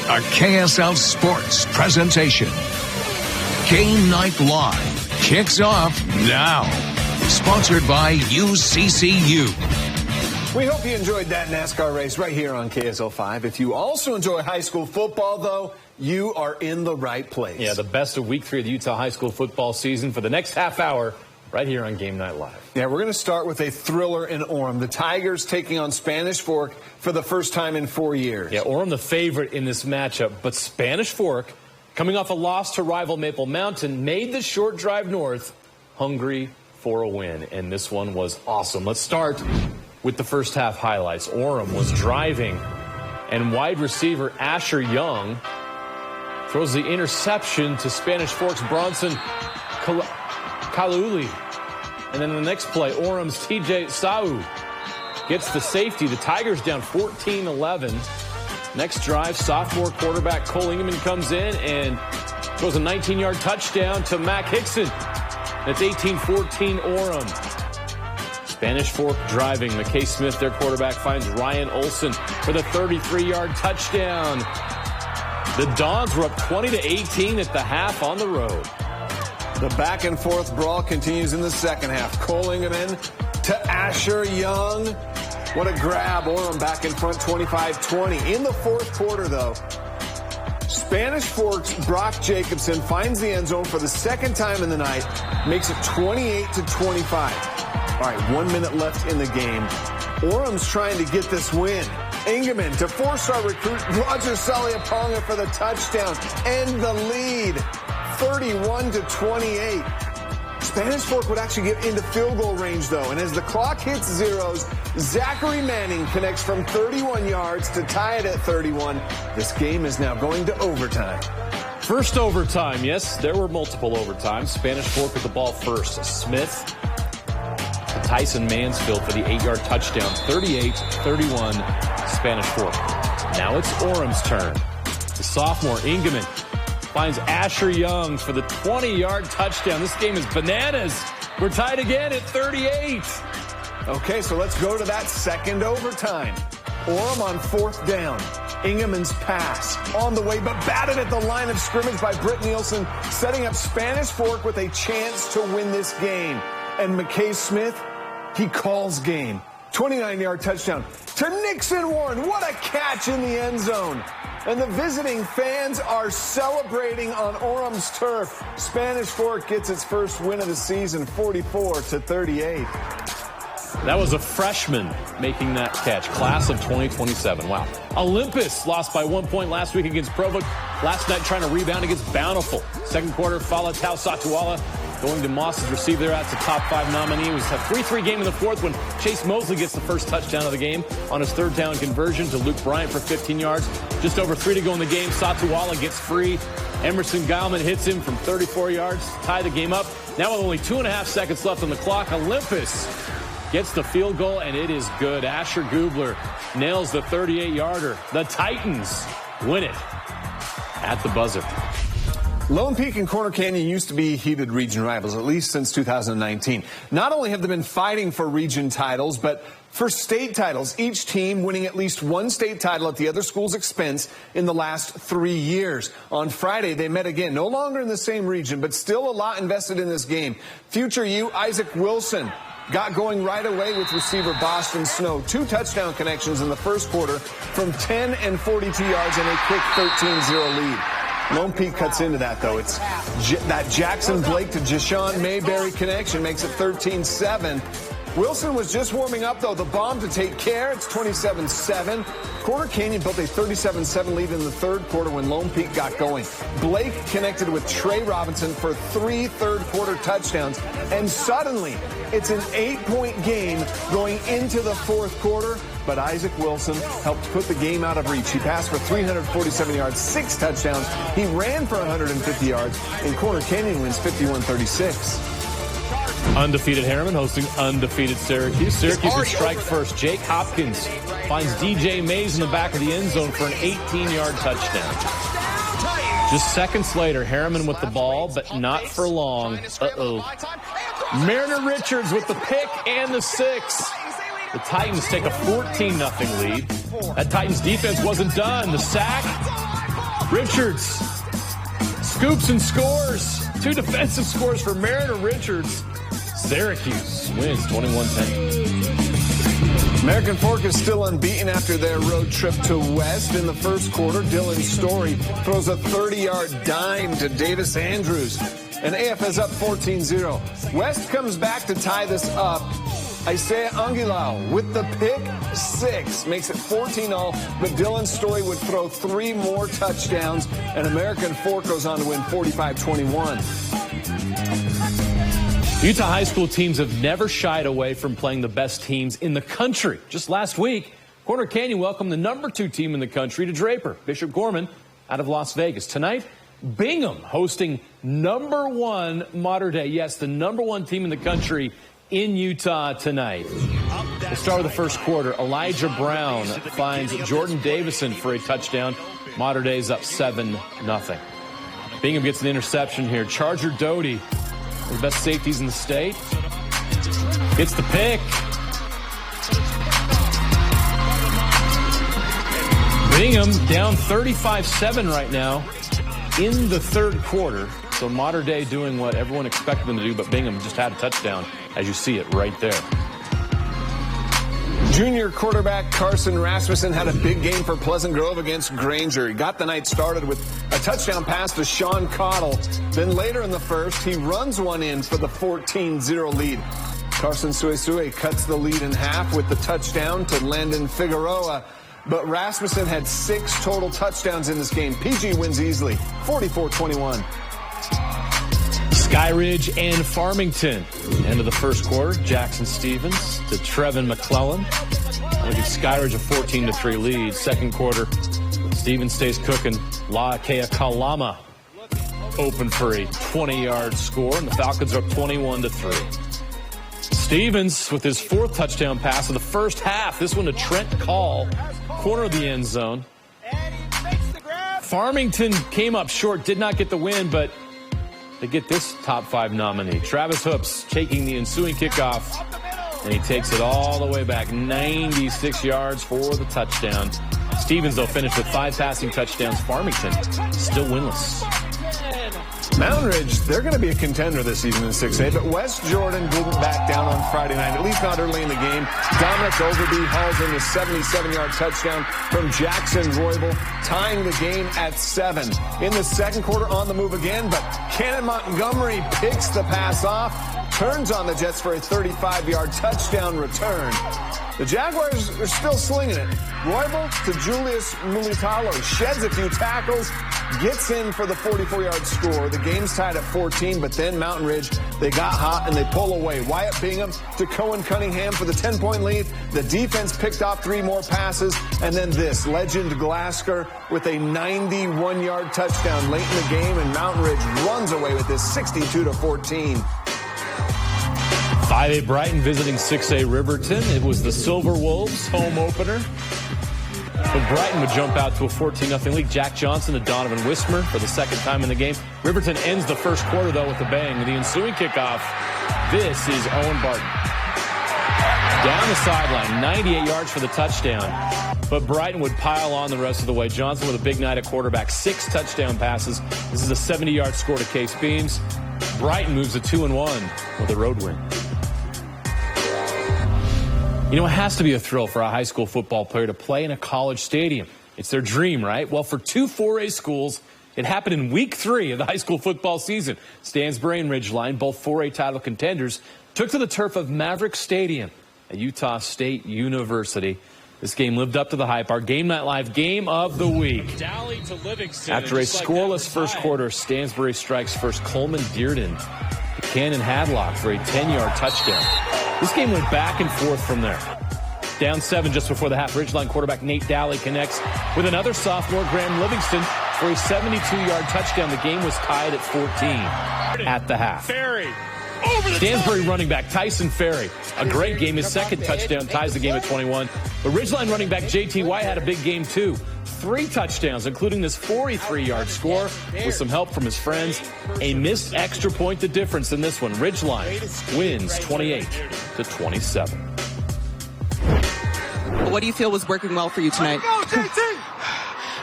A KSL Sports presentation. Game Night Live kicks off now. Sponsored by UCCU. We hope you enjoyed that NASCAR race right here on KSL 5. If you also enjoy high school football, though, you are in the right place. Yeah, the best of week 3 of the Utah high school football season for the next half hour right here on Game Night Live. Yeah, we're going to start with a thriller in Orem. The Tigers taking on Spanish Fork for the first time in 4 years. Yeah, Orem the favorite in this matchup, but Spanish Fork, coming off a loss to rival Maple Mountain, made the short drive north hungry for a win, and this one was awesome. Let's start with the first half highlights. Orem was driving, and wide receiver Asher Young throws the interception to Spanish Fork's Bronson Kaluli. And then the next play, Orem's TJ Sau gets the safety. The Tigers down 14-11. Next drive, sophomore quarterback Cole Ingeman comes in and throws a 19-yard touchdown to Mac Hickson. That's 18-14 Orem. Spanish Fork driving. McKay Smith, their quarterback, finds Ryan Olson for the 33-yard touchdown. The Dogs were up 20-18 at the half on the road. The back-and-forth brawl continues in the second half. Cole Ingeman to Asher Young. What a grab. Orem back in front, 25-20. In the fourth quarter, though, Spanish Fork's Brock Jacobson finds the end zone for the second time in the night, makes it 28-25. All right, 1 minute left in the game. Orem's trying to get this win. Ingeman to four-star recruit Roger Saliaponga for the touchdown and the lead. 31-28. Spanish Fork would actually get into field goal range, though. And as the clock hits zeros, Zachary Manning connects from 31 yards to tie it at 31. This game is now going to overtime. First overtime, yes. There were multiple overtimes. Spanish Fork with the ball first. Smith to Tyson Mansfield for the 8-yard touchdown. 38-31 Spanish Fork. Now it's Orem's turn. The sophomore Ingeman finds Asher Young for the 20-yard touchdown. This game is bananas. We're tied again at 38. Okay, so let's go to that second overtime. Orem on fourth down. Ingeman's pass on the way, but batted at the line of scrimmage by Britt Nielsen, setting up Spanish Fork with a chance to win this game. And McKay Smith, he calls game. 29-yard touchdown to Nixon Warren. What a catch in the end zone. And the visiting fans are celebrating on Orem's turf. Spanish Fork gets its first win of the season, 44-38. That was a freshman making that catch. Class of 2027. Wow. Olympus lost by 1 point last week against Provo. Last night trying to rebound against Bountiful. Second quarter, Falatau Satuala going to Moss's receiver there. That's a top 5 nominee. It was a 3-3 game in the fourth when Chase Mosley gets the first touchdown of the game on his third down conversion to Luke Bryant for 15 yards. Just over 3 to go in the game. Satuala gets free. Emerson Geilman hits him from 34 yards to tie the game up. Now with only 2.5 seconds left on the clock, Olympus gets the field goal, and it is good. Asher Gubler nails the 38-yarder. The Titans win it at the buzzer. Lone Peak and Corner Canyon used to be heated region rivals, at least since 2019. Not only have they been fighting for region titles, but for state titles, each team winning at least one state title at the other school's expense in the last 3 years. On Friday, they met again, no longer in the same region, but still a lot invested in this game. Future U, Isaac Wilson, got going right away with receiver Boston Snow. 2 touchdown connections in the first quarter from 10 and 42 yards and a quick 13-0 lead. Lone Peak cuts into that, though. It's that Jackson Blake to Jashawn Mayberry connection makes it 13-7. Wilson was just warming up, though. The bomb to take care. It's 27-7. Corner Canyon built a 37-7 lead in the third quarter when Lone Peak got going. Blake connected with Trey Robinson for 3 third-quarter touchdowns. And suddenly, it's an 8-point game going into the fourth quarter. But Isaac Wilson helped put the game out of reach. He passed for 347 yards, 6 touchdowns. He ran for 150 yards. And Corner Canyon wins 51-36. Undefeated Harriman hosting undefeated Syracuse. Syracuse will strike first. Jake Hopkins finds DJ Mays in the back of the end zone for an 18-yard touchdown. Just seconds later, Harriman with the ball, but not for long. Mariner Richards with the pick and the 6. The Titans take a 14-0 lead. That Titans defense wasn't done. The sack Richards scoops and scores. 2 defensive scores for Mariner Richards. Syracuse wins 21-10. American Fork is still unbeaten after their road trip to West. In the first quarter, Dylan Story throws a 30-yard dime to Davis Andrews, and AF is up 14-0. West comes back to tie this up. Isaiah Anguilao with the pick 6 makes it 14-all, but Dylan Story would throw 3 more touchdowns, and American Fork goes on to win 45-21. Utah high school teams have never shied away from playing the best teams in the country. Just last week, Corner Canyon welcomed the number 2 team in the country to Draper, Bishop Gorman, out of Las Vegas. Tonight, Bingham hosting number 1 Mater Dei. Yes, the number 1 team in the country in Utah tonight. We'll start with the first quarter. Elijah Brown finds Jordan Davison for a touchdown. Mater Dei's up 7-0. Bingham gets an interception here. Charger Doty, one of the best safeties in the state, gets the pick. Bingham down 35-7 right now in the third quarter. So Mater Dei doing what everyone expected them to do, but Bingham just had a touchdown, as you see it right there. Junior quarterback Carson Rasmussen had a big game for Pleasant Grove against Granger. He got the night started with a touchdown pass to Sean Cottle. Then later in the first, he runs one in for the 14-0 lead. Carson Suesue cuts the lead in half with the touchdown to Landon Figueroa. But Rasmussen had 6 total touchdowns in this game. PG wins easily, 44-21. Skyridge and Farmington. End of the first quarter. Jackson Stevens to Trevin McClellan. Look at Skyridge a 14-3 lead. Second quarter, Stevens stays cooking. La'akea Kalama open for a 20-yard score, and the Falcons are up 21-3. Stevens with his 4th touchdown pass of the first half. This one to Trent Call, corner of the end zone. Farmington came up short, did not get the win, but they get this top 5 nominee. Travis Hoops taking the ensuing kickoff, and he takes it all the way back, 96 yards for the touchdown. Stevens, though, finished with 5 passing touchdowns. Farmington still winless. Mountain Ridge, they're going to be a contender this season in 6A, but West Jordan didn't back down on Friday night, at least not early in the game. Dominic Overby hauls in a 77-yard touchdown from Jackson Roybal, tying the game at 7. In the second quarter, on the move again, but Cannon Montgomery picks the pass off, turns on the Jets for a 35-yard touchdown return. The Jaguars are still slinging it. Roybal to Julius Mulitalo, sheds a few tackles, gets in for the 44-yard score. The game's tied at 14, but then Mountain Ridge, they got hot and they pull away. Wyatt Bingham to Cohen Cunningham for the 10-point lead. The defense picked off 3 more passes, and then this, Legend Glasker with a 91-yard touchdown late in the game, and Mountain Ridge runs away with this 62-14. 5A Brighton visiting 6A Riverton. It was the Silver Wolves home opener. But Brighton would jump out to a 14-0 lead. Jack Johnson to Donovan Wismer for the second time in the game. Riverton ends the first quarter, though, with a bang. The ensuing kickoff, this is Owen Barton. Down the sideline, 98 yards for the touchdown. But Brighton would pile on the rest of the way. Johnson with a big night at quarterback, 6 touchdown passes. This is a 70-yard score to Case Beams. Brighton moves to 2-1 with a road win. You know, it has to be a thrill for a high school football player to play in a college stadium. It's their dream, right? Well, for 2 4A schools, it happened in week 3 of the high school football season. Stansbury and Ridgeline, both 4A title contenders, took to the turf of Maverick Stadium at Utah State University. This game lived up to the hype. Our Game Night Live game of the week. After a scoreless first quarter, Stansbury strikes first. Coleman Dearden to Cannon Hadlock for a 10-yard touchdown. This game went back and forth from there. Down 7 just before the half, Ridgeline quarterback Nate Daly connects with another sophomore, Graham Livingston, for a 72-yard touchdown. The game was tied at 14 at the half. Stansbury running back Tyson Ferry, a great game. His second touchdown ties the game at 21. But Ridgeline running back J.T. White had a big game, too. 3 touchdowns, including this 43-yard score with some help from his friends. A missed extra point, the difference in this one. Ridgeline wins 28-27. What do you feel was working well for you tonight?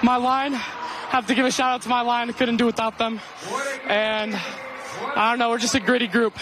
My line have to give a shout out to my line. I couldn't do without them. And I don't know, we're just a gritty group.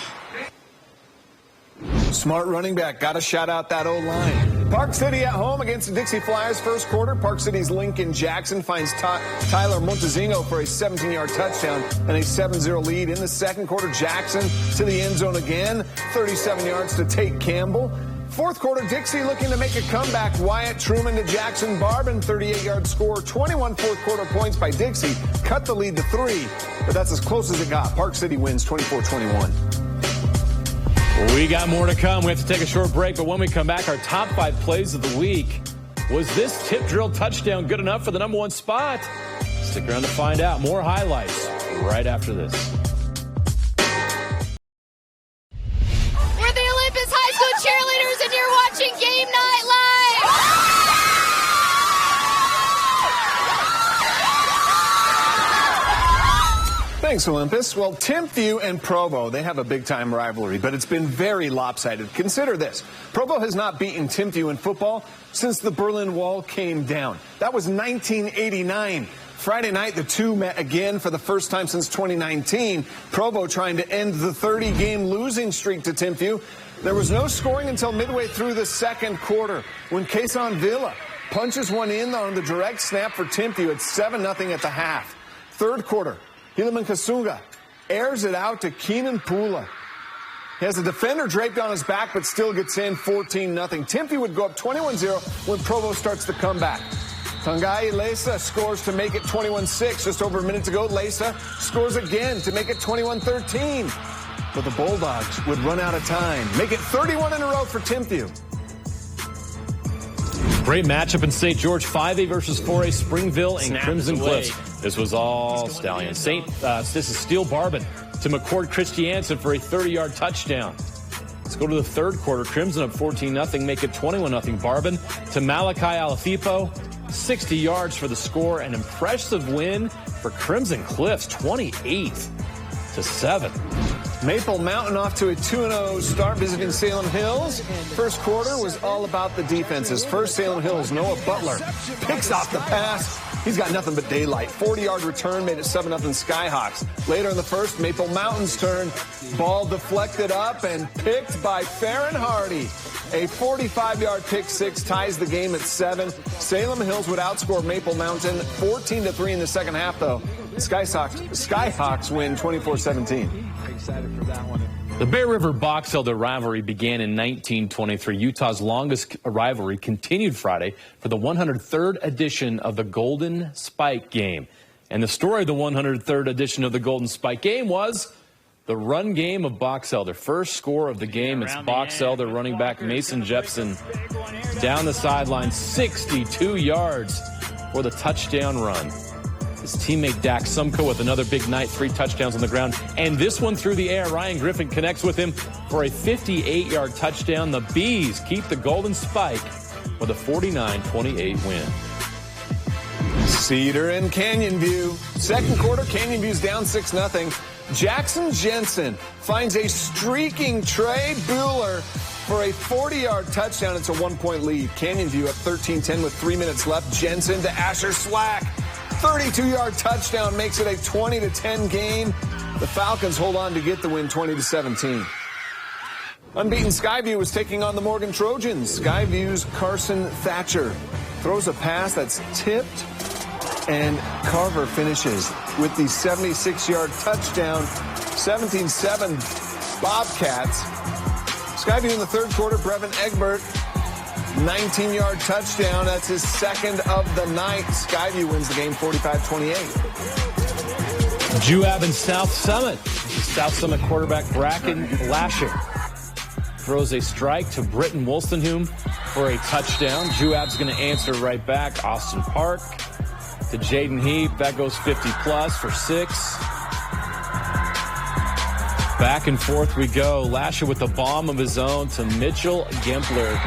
Smart running back. Got to shout out that O-line. Park City at home against the Dixie Flyers. First quarter, Park City's Lincoln Jackson finds Tyler Montezino for a 17-yard touchdown and a 7-0 lead. In the second quarter, Jackson to the end zone again. 37 yards to Tate Campbell. Fourth quarter, Dixie looking to make a comeback. Wyatt Truman to Jackson Barbin, 38-yard score. 21 fourth quarter points by Dixie. Cut the lead to 3, but that's as close as it got. Park City wins 24-21. We got more to come. We have to take a short break, but when we come back, our top 5 plays of the week. Was this tip drill touchdown good enough for the #1 spot? Stick around to find out. More highlights right after this. We're the Olympus High School cheerleaders, and you're watching Game Night Live. Thanks, Olympus. Well, Timpview and Provo, they have a big-time rivalry, but it's been very lopsided. Consider this. Provo has not beaten Timpview in football since the Berlin Wall came down. That was 1989. Friday night, the two met again for the first time since 2019. Provo trying to end the 30-game losing streak to Timpview. There was no scoring until midway through the second quarter when Quezon Villa punches one in on the direct snap for Timpview at 7-0 at the half. Third quarter, Helaman Kasunga airs it out to Keenan Pula. He has a defender draped on his back, but still gets in 14-0. Timpview would go up 21-0 when Provo starts the comeback. Tangai Lesa scores to make it 21-6. Just over a minute to go, Lesa scores again to make it 21-13. But the Bulldogs would run out of time. Make it 31 in a row for Timpview. Great matchup in St. George, 5A versus 4A, Springville and Crimson Cliffs. This was all Stallions. This is Steele Barbin to McCord Christiansen for a 30-yard touchdown. Let's go to the third quarter. Crimson up 14-0, make it 21-0. Barbin to Malachi Alafipo, 60 yards for the score. An impressive win for Crimson Cliffs, 28-7. Maple Mountain off to a 2-0 start visiting Salem Hills. First quarter was all about the defenses. First, Salem Hills, Noah Butler picks off the pass. He's got nothing but daylight. 40-yard return made it 7-0 Skyhawks. Later in the first, Maple Mountain's turn. Ball deflected up and picked by Farron Hardy. A 45-yard pick six ties the game at 7. Salem Hills would outscore Maple Mountain 14-3 in the second half, though. Skyhawks win 24-17. Excited for that one. The Bear River Box Elder rivalry began in 1923. Utah's longest rivalry continued Friday for the 103rd edition of the Golden Spike game. And the story of the 103rd edition of the Golden Spike game was the run game of Box Elder. First score of the game, it's Box Elder running back Mason Jepson down the sideline, 62 yards for the touchdown run. His teammate Dax Sumko with another big night, 3 touchdowns on the ground. And this one through the air, Ryan Griffin connects with him for a 58-yard touchdown. The Bees keep the Golden Spike with a 49-28 win. Cedar and Canyon View. Second quarter, Canyon View's down 6-0. Jackson Jensen finds a streaking Trey Bueller for a 40-yard touchdown. It's a 1-point lead. Canyon View up 13-10 with 3 minutes left. Jensen to Asher Slack. 32-yard touchdown makes it a 20-10 game. The Falcons hold on to get the win 20-17. Unbeaten Skyview was taking on the Morgan Trojans. Skyview's Carson Thatcher throws a pass that's tipped, and Carver finishes with the 76-yard touchdown. 17-7 Bobcats. Skyview in the third quarter, Brevin Egbert, 19-yard touchdown. That's his second of the night. Skyview wins the game 45-28. Juab and South Summit. South Summit quarterback Bracken Lasher throws a strike to Britton Wolstenhum for a touchdown. Juab's going to answer right back. Austin Park to Jaden Heap. That goes 50-plus for 6. Back and forth we go. Lasher with the bomb of his own to Mitchell Gempler.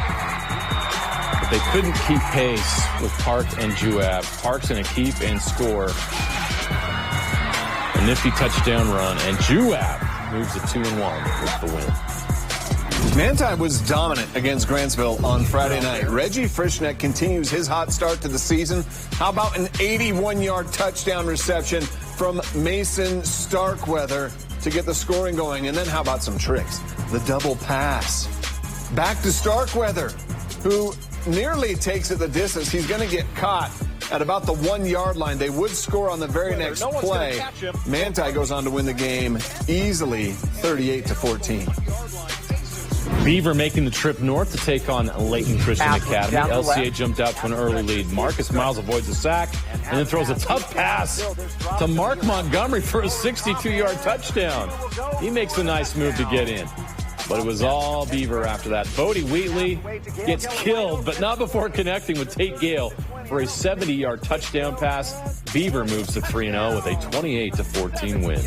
But they couldn't keep pace with Park and Juab. Park's going to keep and score. A nifty touchdown run. And Juab moves to 2-1 with the win. Manti was dominant against Grantsville on Friday night. Reggie Frischneck continues his hot start to the season. How about an 81-yard touchdown reception from Mason Starkweather to get the scoring going? And then how about some tricks? The double pass. Back to Starkweather, who nearly takes it the distance. He's going to get caught at about the 1-yard line. They would score on the very next play. Manti goes on to win the game easily, 38-14. Beaver making the trip north to take on Layton Christian Academy. LCA jumped out to an early lead. Marcus Miles avoids a sack and then throws a tough pass to Mark Montgomery for a 62-yard touchdown. He makes a nice move to get in. But it was all Beaver after that. Bodie Wheatley gets killed, but not before connecting with Tate Gale for a 70-yard touchdown pass. Beaver moves to 3-0 with a 28-14 win.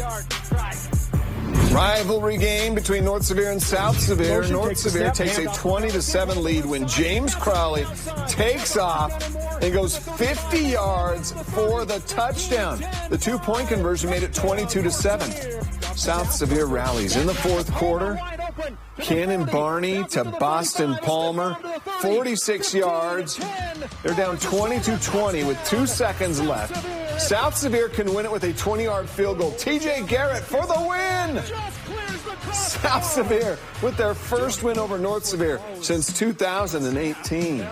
Rivalry game between North Sevier and South Sevier. North Sevier takes a 20-7 lead when James Crowley takes off and goes 50 yards for the touchdown. The 2-point conversion made it 22-7. South Sevier rallies in the fourth quarter. Cannon Barney to Boston Palmer, 46 yards. They're down 22-20 with 2 seconds left. South Sevier can win it with a 20-yard field goal. TJ Garrett for the win. South Sevier with their first win over North Sevier since 2018.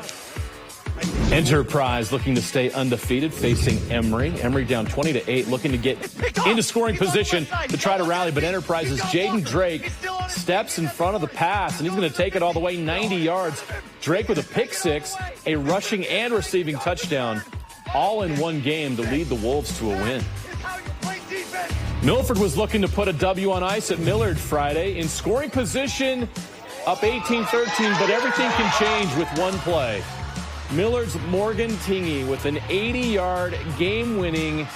Enterprise looking to stay undefeated, facing Emory. Emory down 20-8, looking to get into scoring position to try to rally. But Enterprise's Jaden Drake steps in front of the pass, and he's going to take it all the way 90 yards. Drake with a pick six, a rushing and receiving touchdown, all in one game to lead the Wolves to a win. Milford was looking to put a W on ice at Millard Friday. In scoring position, up 18-13, but everything can change with one play. Millard's Morgan Tingy with an 80-yard game-winning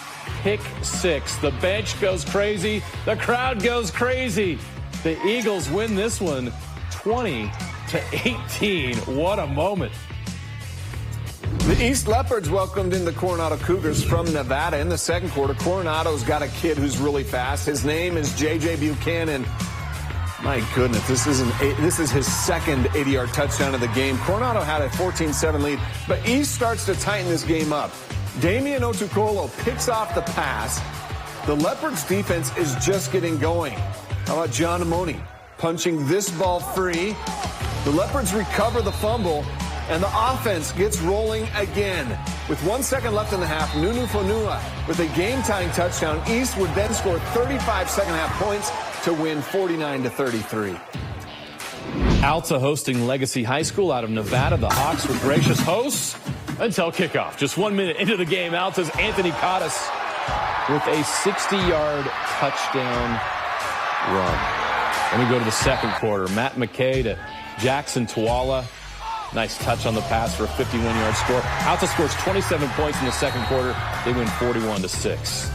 pick six. The bench goes crazy. The crowd goes crazy. The Eagles win this one 20-18. What a moment. The East Leopards welcomed in the Coronado Cougars from Nevada in the second quarter. Coronado's got a kid who's really fast. His name is J.J. Buchanan. My goodness, this is his second 80-yard touchdown of the game. Coronado had a 14-7 lead, but East starts to tighten this game up. Damian Otukolo picks off the pass. The Leopards' defense is just getting going. How about John Amoni punching this ball free? The Leopards recover the fumble, and the offense gets rolling again. With 1 second left in the half, Nunu Fonua with a game-tying touchdown. East would then score 35 second-half points to win 49-33. Alta hosting Legacy High School out of Nevada. The Hawks were gracious hosts until kickoff. Just 1 minute into the game, Alta's Anthony Cottis with a 60-yard touchdown run. Then we go to the second quarter. Matt McKay to Jackson Tuala. Nice touch on the pass for a 51-yard score. Alta scores 27 points in the second quarter. They win 41-6.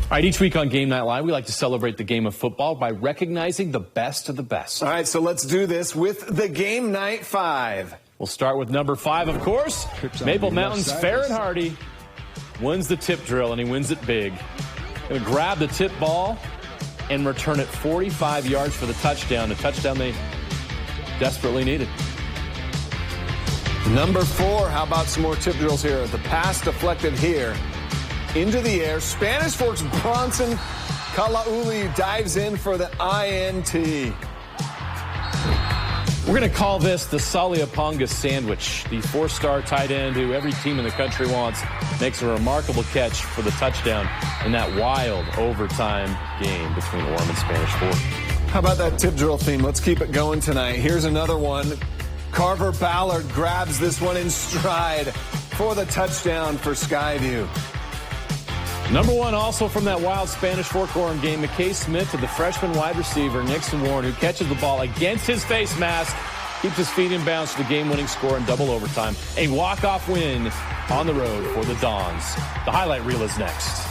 All right, each week on Game Night Live, we like to celebrate the game of football by recognizing the best of the best. All right, so let's do this with the Game Night 5. We'll start with number 5, of course. Maple Mountain's Farron Hardy wins the tip drill, and he wins it big. Going to grab the tip ball and return it 45 yards for the touchdown, the touchdown they desperately needed. Number 4, how about some more tip drills here? The pass deflected here. Into the air. Spanish Forks Bronson Kalauli dives in for the INT. We're going to call this the Saliaponga sandwich. The 4-star tight end who every team in the country wants makes a remarkable catch for the touchdown in that wild overtime game between Orem and Spanish Fork. How about that tip drill theme? Let's keep it going tonight. Here's another one. Carver Ballard grabs this one in stride for the touchdown for Skyview. Number 1, also from that wild Spanish Fork Orem game, McKay Smith to the freshman wide receiver, Nixon Warren, who catches the ball against his face mask, keeps his feet in bounds for the game-winning score in double overtime. A walk-off win on the road for the Dons. The highlight reel is next.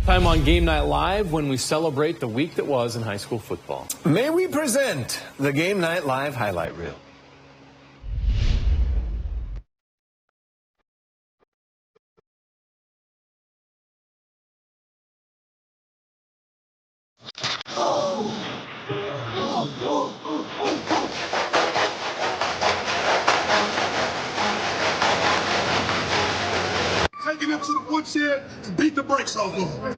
Time on Game Night Live when we celebrate the week that was in high school football. May we present the Game Night Live highlight reel. up to the woodshed and beat the brakes off of them.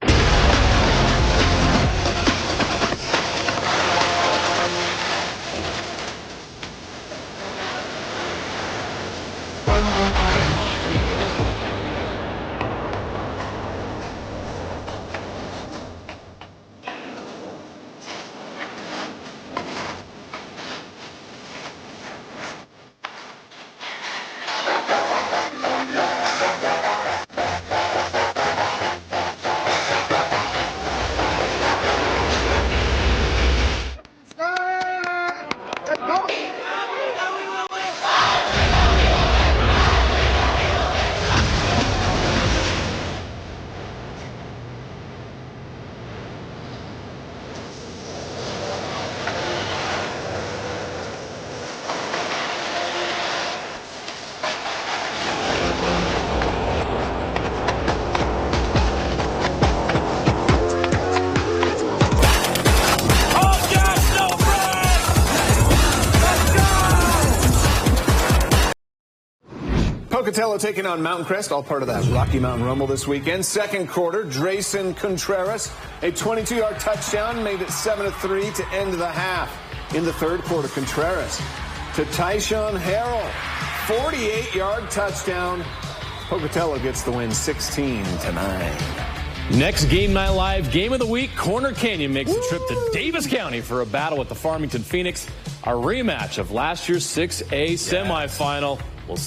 Pocatello taking on Mountain Crest, all part of that Rocky Mountain Rumble this weekend. Second quarter, Drayson Contreras, a 22-yard touchdown, made it 7-3 to end the half. In the third quarter, Contreras to Tyshawn Harrell, 48-yard touchdown. Pocatello gets the win 16-9. Next Game Night Live game of the week, Corner Canyon makes a trip to Davis County for a battle with the Farmington Phoenix, a rematch of last year's 6A semifinal.